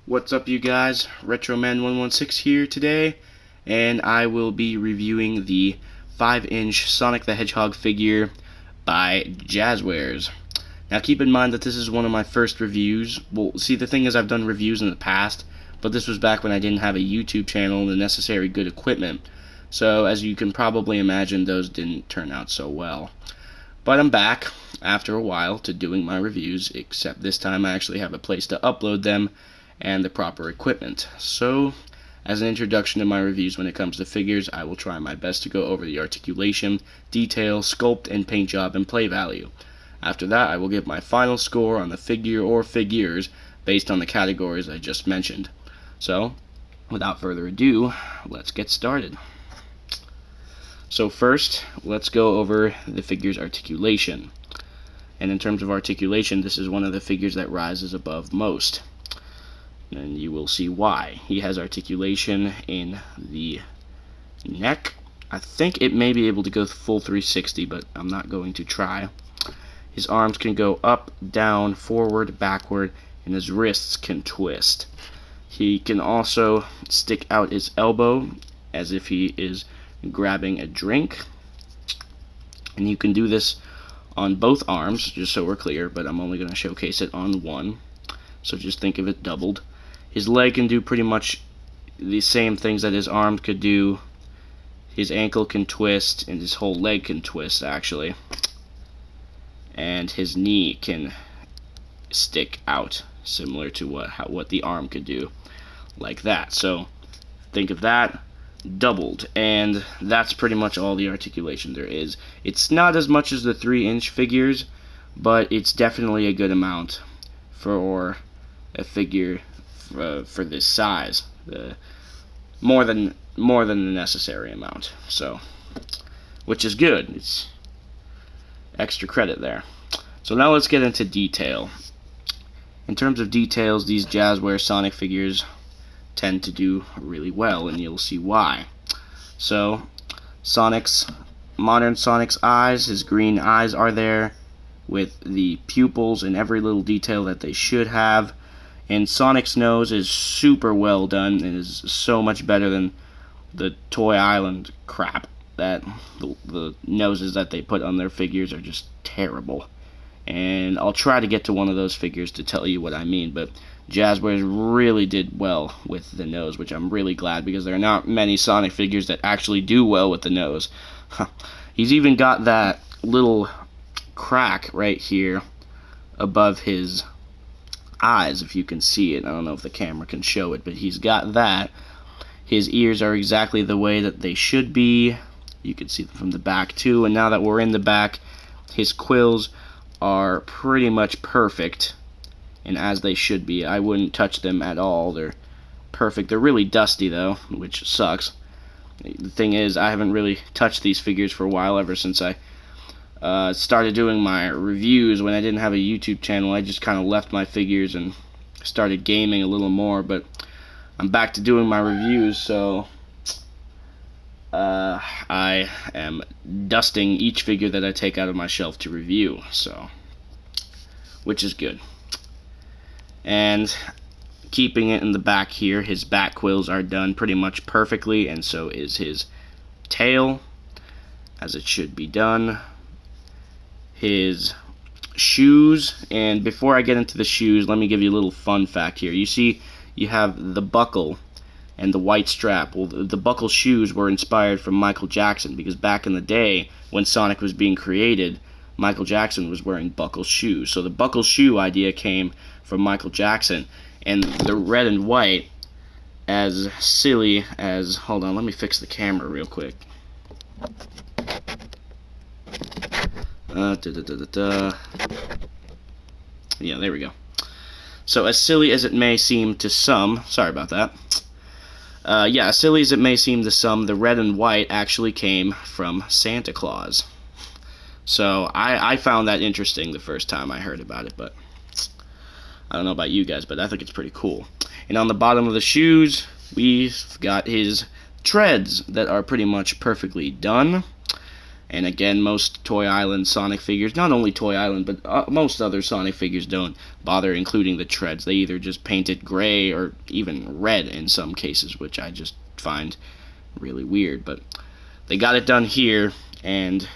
What's up, you guys? Retroman116 here today, and I will be reviewing the 5-inch Sonic the Hedgehog figure by Jazzwares. Now keep in mind that this is one of my first reviews. Well, see, the thing is, I've done reviews in the past, but this was back when I didn't have a YouTube channel and the necessary good equipment. So, as you can probably imagine, those didn't turn out so well. But I'm back, after a while, to doing my reviews, except this time I actually have a place to upload them and the proper equipment. So, as an introduction to my reviews when it comes to figures, I will try my best to go over the articulation, detail, sculpt, and paint job and play value. After that, I will give my final score on the figure or figures based on the categories I just mentioned. So, without further ado, let's get started. So first, let's go over the figure's articulation. And in terms of articulation, this is one of the figures that rises above most. And you will see why. He has articulation in the neck. I think it may be able to go full 360, but I'm not going to try. His arms can go up, down, forward, backward, and his wrists can twist. He can also stick out his elbow as if he is grabbing a drink. And you can do this on both arms, just so we're clear, but I'm only going to showcase it on one. So just think of it doubled. His leg can do pretty much the same things that his arm could do. His ankle can twist, and his whole leg can twist, actually. And his knee can stick out, similar to what the arm could do, like that. So think of that doubled, and that's pretty much all the articulation there is. It's not as much as the 3-inch figures, but it's definitely a good amount for a figure for this size. More than the necessary amount. So, which is good. It's extra credit there. So now let's get into detail. In terms of details, these Jazzwares Sonic figures tend to do really well, and you'll see why. So, modern Sonic's eyes, his green eyes are there, with the pupils and every little detail that they should have. And Sonic's nose is super well done and is so much better than the Toy Island crap. That the noses that they put on their figures are just terrible. And I'll try to get to one of those figures to tell you what I mean, but Jazzwares really did well with the nose, which I'm really glad, because there are not many Sonic figures that actually do well with the nose. He's even got that little crack right here above his eyes, if you can see it. I don't know if the camera can show it, but he's got that. His ears are exactly the way that they should be. You can see them from the back too, and now that we're in the back, his quills are pretty much perfect, and as they should be. I wouldn't touch them at all. They're perfect. They're really dusty though, which sucks. The thing is, I haven't really touched these figures for a while, ever since I started doing my reviews. When I didn't have a YouTube channel, I just kind of left my figures and started gaming a little more, but I'm back to doing my reviews, so I am dusting each figure that I take out of my shelf to review, so, which is good. And keeping it in the back here, his back quills are done pretty much perfectly, and so is his tail, as it should be done. His shoes, and before I get into the shoes, let me give you a little fun fact here. You see, you have the buckle and the white strap. Well, the buckle shoes were inspired from Michael Jackson, because back in the day, when Sonic was being created, Michael Jackson was wearing buckle shoes. So the buckle shoe idea came from Michael Jackson, and the red and white, as silly as... Hold on, let me fix the camera real quick. Yeah, there we go. So, as silly as it may seem to some, sorry about that. Yeah, as silly as it may seem to some, the red and white actually came from Santa Claus. So, I found that interesting the first time I heard about it, but I don't know about you guys, but I think it's pretty cool. And on the bottom of the shoes, we've got his treads that are pretty much perfectly done. And again, most Toy Island Sonic figures, not only Toy Island, but most other Sonic figures don't bother including the treads. They either just paint it gray or even red in some cases, which I just find really weird. But they got it done here, and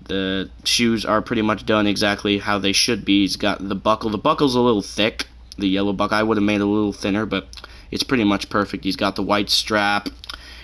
the shoes are pretty much done exactly how they should be. He's got the buckle. The buckle's a little thick, the yellow buckle. I would have made it a little thinner, but it's pretty much perfect. He's got the white strap,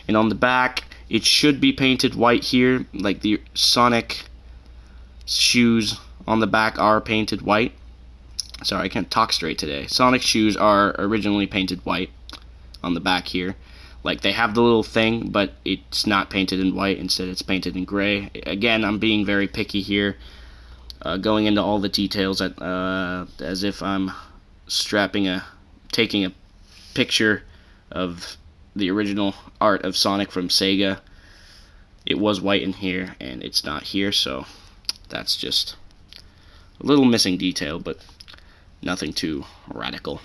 and on the back, it should be painted white here, like the Sonic shoes on the back are painted white. Sorry, I can't talk straight today. Sonic shoes are originally painted white on the back here. Like, they have the little thing, but it's not painted in white. Instead, it's painted in gray. Again, I'm being very picky here, going into all the details as if I'm taking a picture of the original art of Sonic from Sega. It was white in here, and it's not here, so that's just a little missing detail, but nothing too radical.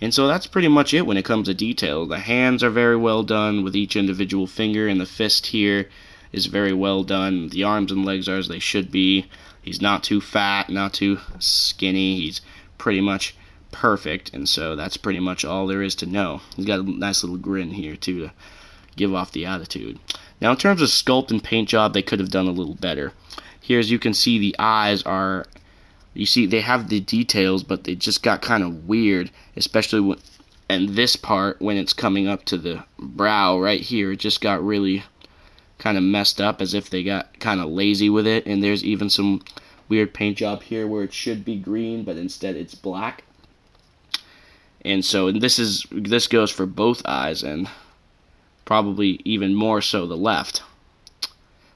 And so that's pretty much it when it comes to detail. The hands are very well done with each individual finger, and the fist here is very well done. The arms and legs are as they should be. He's not too fat, not too skinny. He's pretty much perfect, and so that's pretty much all there is to know. He's got a nice little grin here too to give off the attitude. Now, in terms of sculpt and paint job, they could have done a little better. Here, as you can see, the eyes are, you see, they have the details, but they just got kind of weird, especially in this part when it's coming up to the brow right here. It just got really kind of messed up, as if they got kind of lazy with it. And there's even some weird paint job here where it should be green, but instead it's black. And so this goes for both eyes, and probably even more so the left.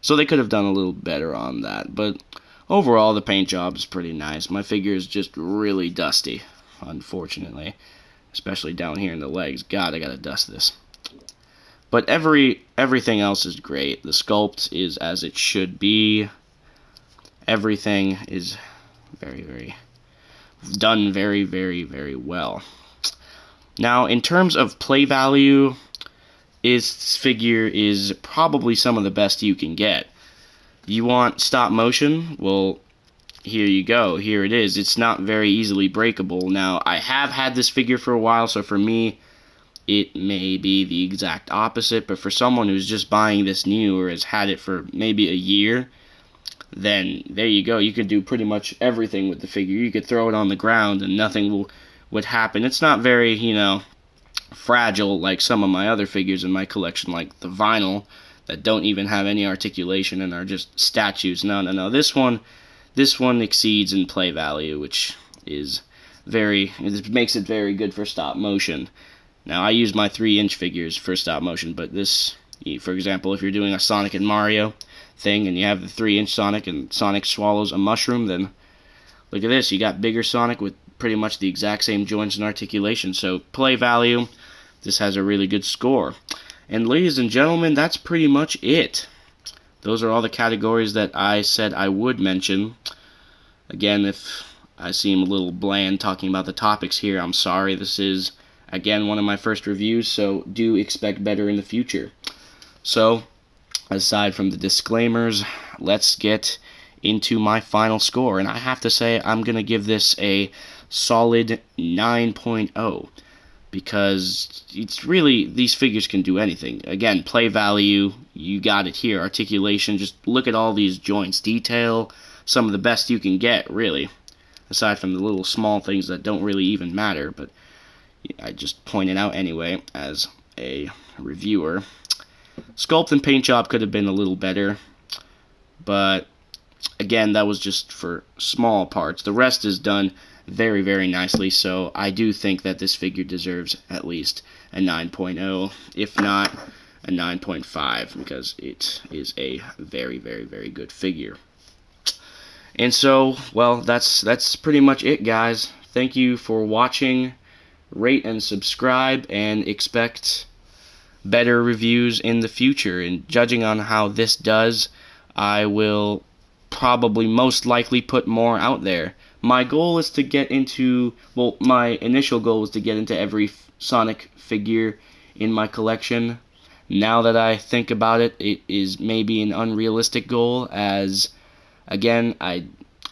So they could have done a little better on that, but overall the paint job is pretty nice. My figure is just really dusty, unfortunately, especially down here in the legs. God, I gotta dust this. But everything else is great. The sculpt is as it should be. Everything is very done very well. Now, in terms of play value, this figure is probably some of the best you can get. You want stop motion? Well, here you go. Here it is. It's not very easily breakable. Now, I have had this figure for a while, so for me, it may be the exact opposite, but for someone who's just buying this new or has had it for maybe a year, then there you go. You can do pretty much everything with the figure. You could throw it on the ground and nothing would happen. It's not very, fragile like some of my other figures in my collection, like the vinyl, that don't even have any articulation and are just statues. No. This one exceeds in play value, which is it makes it very good for stop motion. Now, I use my 3-inch figures for stop motion, but this, for example, if you're doing a Sonic and Mario thing and you have the 3-inch Sonic and Sonic swallows a mushroom, then look at this. You got bigger Sonic with pretty much the exact same joints and articulation. So play value, this has a really good score. And ladies and gentlemen, that's pretty much it. Those are all the categories that I said I would mention. Again, if I seem a little bland talking about the topics here, I'm sorry. This is, again, one of my first reviews, so do expect better in the future. So, aside from the disclaimers, let's get into my final score. And I have to say, I'm going to give this a solid 9.0. Because it's really, these figures can do anything. Again, play value, you got it here. Articulation, just look at all these joints. Detail, some of the best you can get, really. Aside from the little small things that don't really even matter. But I just point it out anyway as a reviewer. Sculpt and paint job could have been a little better. But again, that was just for small parts. The rest is done very nicely, so I do think that this figure deserves at least a 9.0, if not a 9.5, because it is a very good figure. And so, well, that's pretty much it, guys. Thank you for watching. Rate and subscribe, and expect better reviews in the future. And judging on how this does, I will probably most likely put more out there. My goal is to get into, well, my initial goal was to get into every Sonic figure in my collection. Now that I think about it, it is maybe an unrealistic goal, as again, I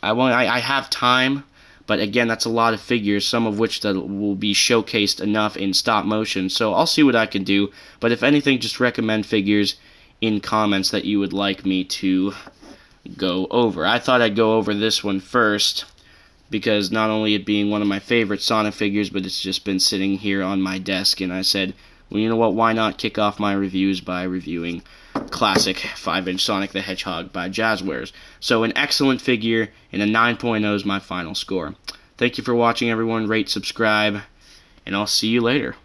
have time, but again, that's a lot of figures, some of which that will be showcased enough in stop motion. So I'll see what I can do. But if anything, just recommend figures in comments that you would like me to go over. I thought I'd go over this one first, because not only it being one of my favorite Sonic figures, but it's just been sitting here on my desk, and I said, well, you know what, why not kick off my reviews by reviewing classic 5-inch Sonic the Hedgehog by Jazzwares. So an excellent figure, and a 9.0 is my final score. Thank you for watching, everyone. Rate, subscribe, and I'll see you later.